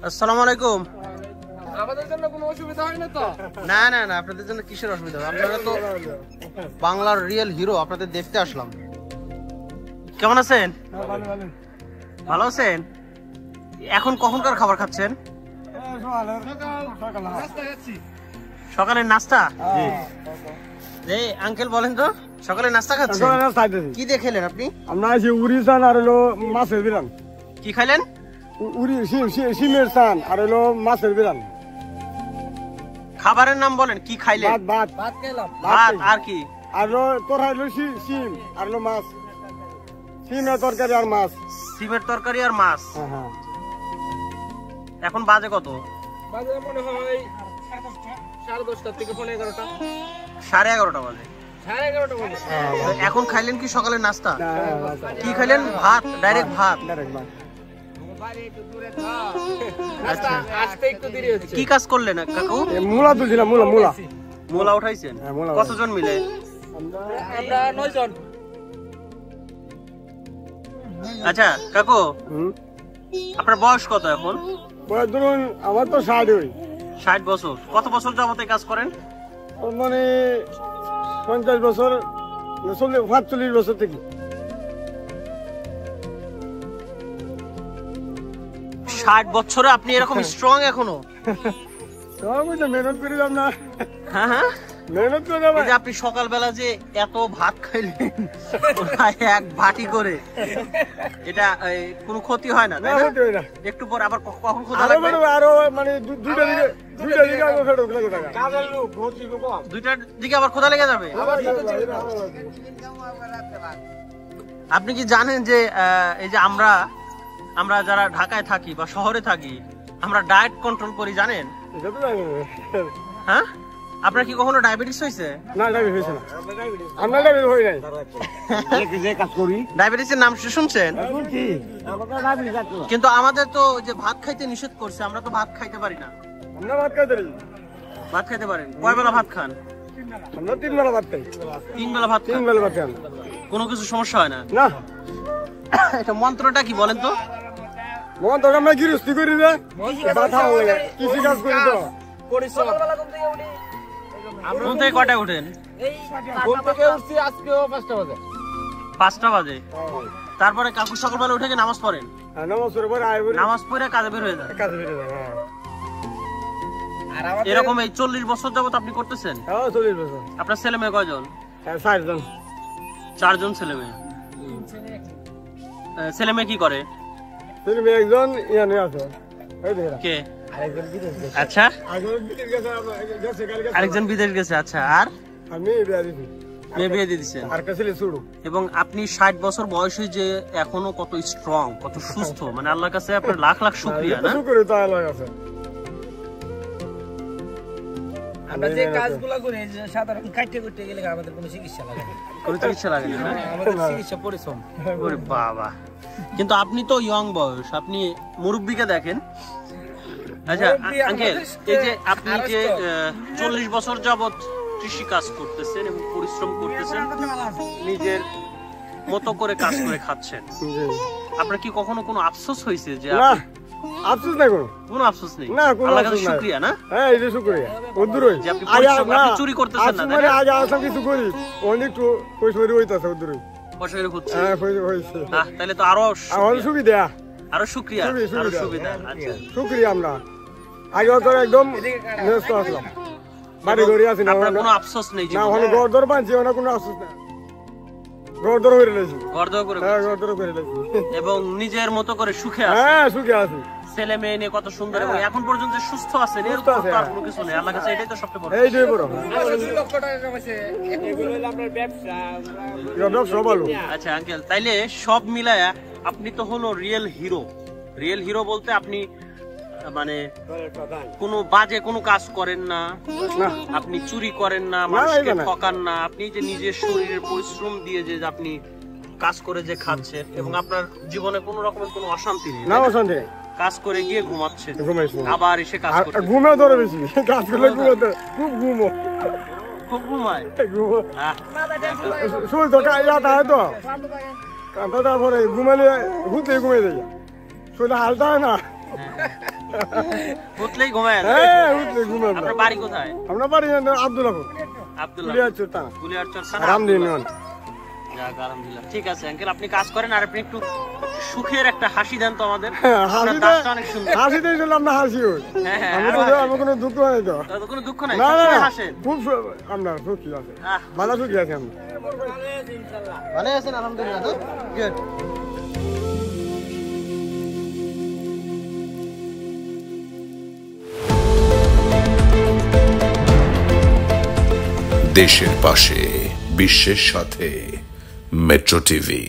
আসসালামু আলাইকুম। আমাদের জন্য কোনো অসুবিধা হয় না তো? না না না, আপনাদের জন্য কিসের অসুবিধা? আপনারা তো বাংলার রিয়েল হিরো, আপনাদের দেখতে আসলাম। কেমন আছেন? ভালো আছেন? এখন কখনকার খাবার খাচ্ছেন? সকালের নাস্তা। এই আঙ্কেল বলেন তো, সকালে নাস্তা খাচ্ছেন? কি দিয়ে খেলেন আপনি? আমরা আছি উড়ি চান আর হলো মাছের বিরান। কি খাইলেন? উড়ি সিমের চান আর হলো মাছের বিরান। খাবারের নাম বলেন, কি খাইলেন? ভাত খেলাম। ভাত আর কি? আর হলো তোর হলো সিম আর হলো মাছ। সিমের তরকারি আর মাছ। সিমের তরকারি আর মাছ। হ্যাঁ। এখন বাজে কত? বাজে মনে হয় 10:30 থেকে 11:30। 11:30 বাজে। 11:30 বাজে। এখন খাইলেন কি সকালের নাস্তা? কি খাইলেন? ভাত, ডাইরেক্ট ভাত। নাস্তা আসতে একটু দেরি হচ্ছে। কি কাজ করলেন কাকু? মূলা তুলছিলাম, মূলা মোলা উঠাইছেন? কতজন মিলে? আমরা 9 জন। আচ্ছা কাকু, আপনার বয়স কত এখন? ধরুন আমার তো 60 60 বছর। কত বছর যাবত এই কাজ করেন? মানে 50 বছর 45 বছর থেকে। 60 বছরে আপনি এরকম স্ট্রং এখনো? মেহনত করিলাম না। হ্যাঁ, মেহনত করে এই যে আপনি সকালবেলা যে এত ভাত খাইলেন এক বাটি করে, এটা কোনো ক্ষতি হয় না তাই না? একটু পর আবার কখন ক্ষুধা লাগবে? আরো মানে দুইটার দিকে আবার ফেরত লাগে টাকা। দুইটার দিকে আবার ক্ষুধা লেগে যাবে। আপনি কি জানেন যে এই যে আমরা যারা ঢাকায় থাকি বা শহরে থাকি, আমরা ডায়েট কন্ট্রোল করি, জানেন? হ্যাঁ, আপনার কি কখনো ডায়াবেটিস হয়েছে? না, ডায়াবেটিস হয়েছে না। আমরা ডায়াবেটিস হই নাই। যে কাজ করি ডায়াবেটিসের নাম শুনছেন? কিন্তু আমাদের তো যে ভাত খাইতে নিষেধ করছে, আমরা তো ভাত খাইতে পারি না। আমরা ভাত খাইতে পারি। ভাত খাইতে পারেন? কয় বেলা ভাত খান? আমরা 3 বেলা ভাত খাই। 3 বেলা ভাত খান? 3 বেলা ভাত খাই। কোনো কিছু সমস্যা হয় না? না। এটা মন্ত্রটা কি বলেন তো? মন্ত্র আমরা গৃহস্থী করি রে, ভাত খাওয়া লাগে, কৃষি কাজ করি তো। পরিশ্রম। ঘুম থেকে কটায় উঠেন? ঘুম থেকে উঠছি আজকেও 5টা বাজে। 5টা বাজে। তারপরে কাকু সকালবেলা উঠে নামাজ পড়েন? নামাজ পড়ে আয় বলি, নামাজ পড়ে কাজে বের হয়ে যায়? কাজে বের হয়ে যায়। আর আমাদের এরকম এই 40 বছর যাবত আপনি করতেছেন? হ্যাঁ, 40 বছর। আপনার ছেলে মেয়ে কয়জন? 4 জন। 4 জন ছেলে মেয়ে। ছেলে মেয়ে কি করে? ছেলে মেয়ে একজন ইয়ানে আছে। এই দেখেন। কে? আরেকজন বিদেশ গেছে। আচ্ছা, আরেকজন বিদেশ গেছে কালকে। আরেকজন বিদেশ গেছে। আচ্ছা, আর আমি বিয়ে দিছি। মেয়ে বিয়ে দিয়ে দিচ্ছেন? আর ছেলে ছোট। এবং আপনি 60 বছর বয়সে যে এখনো কত স্ট্রং, কত সুস্থ, মানে আল্লাহর কাছে আপনার লাখ লাখ শুকরিয়া। না শুকরিয়া তো আল্লাহর কাছে। আমরা যে কাজগুলো করি, সাধারণ কাটতে করতে গেলে আমাদের কোনো চিকিৎসা লাগে না। কোনো চিকিৎসা লাগে না? আমাদের চিকিৎসা পরিশ্রম। ওরে বাবা, কিন্তু আপনি তো ইয়ং বয়স, আপনি মুরব্বিকে দেখেন। আচ্ছা আঙ্কেল, এই যে আপনি যে 40 বছর যাবত কৃষি কাজ করতেছেন এবং পরিশ্রম করতেছেন, নিজের মতো করে কাজ করে খাচ্ছেন, আপনার কি কখনো কোনো আফসোস হয়েছে? যে না, আফসোস নাই কোনো। কোনো আফসোস নেই? না, কোনো আল্লাহর কাছে আফসোস নাই। শুকরিয়া। না, হ্যাঁ, এই যে শুকরিয়া। ওদুরই যে আপনি পরিশ্রম, আপনি চুরি করতেছেন না, তাই না? আজ আসা কিছু করি, অনেক পয়সা হইতাছে ওদুরই। পয়সা করে হচ্ছে? হ্যাঁ, পয়সা হইছে। তাহলে তো আরো আমার সুবিধা, আরো শুকরিয়া, আরো সুবিধা। আচ্ছা, শুকরিয়া। আমরা আগে তো একদম ব্যস্ত আসলাম, বাড়ি ঘরে আছি না। আপনার কোনো আফসোস নেই না, জীবনে? ওখানে গড়দর বানছি, ওখানে কোনো আফসোস না। গড়দর হয়ে রয়েছি। গর্দভ করে? হ্যাঁ, গড়দর করে রয়েছি। এবং নিজের মতো করে সুখে আছে? হ্যাঁ, সুখে আছি। ছেলে মেয়ে নিয়ে কত সুন্দর, এবং এখন পর্যন্ত যে সুস্থ আছেন, এর সুস্থ আছে, আর কোনো কিছু নেই। আল্লাহর কাছে এটাই তো সবচেয়ে বড়। এইটাই বড়। 2 লক্ষ টাকা কামাইছে। এগুলো হলো আপনার ব্যবসা। ব্যবসা ভালো। আচ্ছা আঙ্কেল, তাইলে সব মিলায়া আপনি তো হলো রিয়েল হিরো। রিয়েল হিরো বলতে আপনি মানে কোনো বাজে কোনো কাজ করেন না, আপনি চুরি করেন না, মানুষকে ঠকান না, আপনি যে নিজের শরীরের পরিশ্রম দিয়ে যে আপনি কাজ করে যে খাচ্ছেন, এবং আপনার জীবনে কোনো রকমের কোনো অশান্তি নেই। না, অশান্তি। কাজ করে গিয়ে ঘুমাচ্ছেন, ঘুমাইছি, আবার এসে কাজ করছেন। ঘুমেও ধরে বেশি কাজ করলে, ঘুমোতে খুব ঘুমো, খুব ঘুমায়। শুই তো কাটা হয় তো কাঁটা, তারপরে ঘুমালে ঘুরতে ঘুমিয়ে যায়, শরীরে হালটা হয় না। উঠলেই ঘুমায়? হ্যাঁ উঠলে ঘুমাবো। আপনার বাড়ি কোথায়? আমরা বাড়ি আব্দুল্লাহ আব্দুল্লাহ কুলিয়ারচর থানা গুলিয়ারচর থানা রামদিন যাক আলহামদুলিল্লাহ। ঠিক আছে আঙ্কেল, আপনি কাজ করেন আর আপনি একটু সুখের একটা হাসি দেন তো আমাদের। আপনার দাঁতটা অনেক সুন্দর। হাসিতে আমরা হাসি হই। হ্যাঁ হ্যাঁ, আমি তো আমার কোনো দুঃখ নাই তো। তো কোনো দুঃখ নাই, না না সবসময় না, হাসেন। খুব আমরা সুখী আছে, আহ, ভালো সুখী আছে আমরা। ভালো আছেন আলহামদুলিল্লাহ। তো গুড। দেশের পাশে বিশ্বের সাথে মেট্রো টিভি।